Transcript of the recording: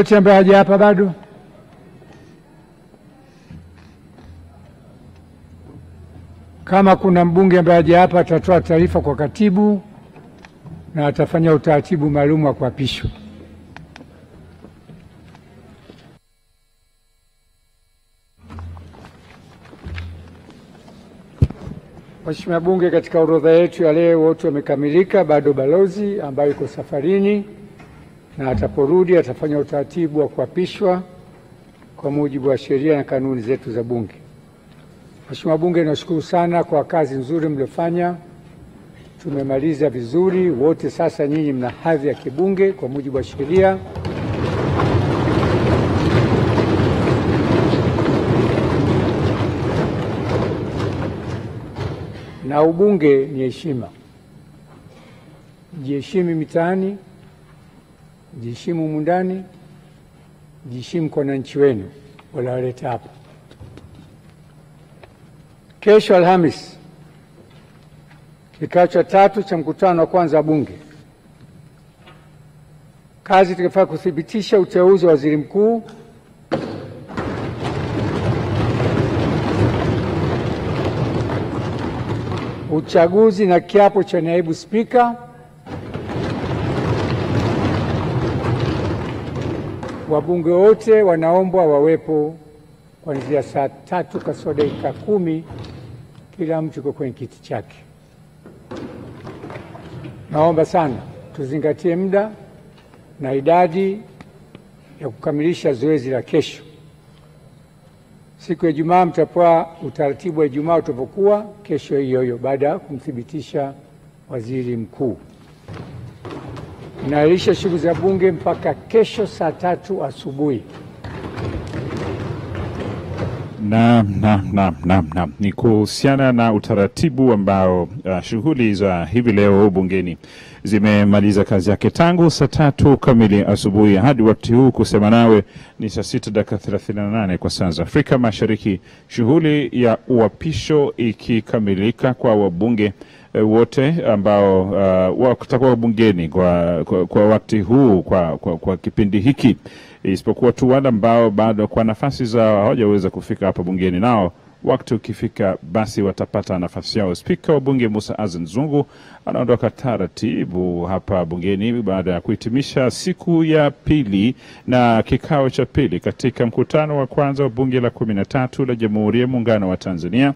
yote ambaye haja hapa bado? Kama kuna mbunge ambaye haja hapa, atatoa taarifa kwa katibu na atafanya utaratibu maalum wa kuapishwa. Mheshimiwa Bunge, katika orodha yetu ya leo wote wamekamilika. Bado balozi ambaye yuko safarini, na ataporudi atafanya utaratibu wa kuapishwa kwa mujibu wa sheria na kanuni zetu za Bunge. Mheshimiwa Bunge, nashukuru sana kwa kazi nzuri mliofanya. Tumemaliza vizuri wote. Sasa nyinyi mna hadhi ya kibunge kwa mujibu wa sheria. Na ubunge ni heshima. Jiheshimu mitaani, jiheshimu humu ndani, jiheshimu kwa wananchi wenu waliowaleta hapa. Kesho Alhamisi, kikao cha 3 cha mkutano wa kwanza wa Bunge. Kazi tukifaa kuthibitisha uteuzi wa waziri mkuu, uchaguzi na kiapo cha naibu spika. Wabunge wote wanaombwa wawepo kuanzia saa 3 kasoro dakika 10, kila mtu yuko kwenye kiti chake. Naomba sana tuzingatie muda na idadi ya kukamilisha zoezi la kesho. Siku ya Ijumaa mtapewa utaratibu wa Ijumaa utapokuwa kesho hiyo baada ya kumthibitisha waziri mkuu. Naahirisha shughuli za Bunge mpaka kesho saa 3 asubuhi. Naam. Ni kuhusiana na utaratibu ambao shughuli za hivi leo bungeni zimemaliza kazi yake tangu saa 3 kamili asubuhi hadi wakati huu kusema nawe ni saa 6:38 kwa saa za Afrika Mashariki. Shughuli ya uapisho ikikamilika kwa wabunge wote ambao watakuwa bungeni kwa wakati huu kwa kipindi hiki, isipokuwa tu wale ambao bado kwa nafasi zao hawajaweza kufika hapa bungeni, nao wakati ukifika basi watapata nafasi yao. Spika wa Bunge Musa Azan Zungu anaondoka taratibu hapa bungeni baada ya kuhitimisha siku ya pili na kikao cha pili katika mkutano wa kwanza wa Bunge la 13 la Jamhuri ya Muungano wa Tanzania.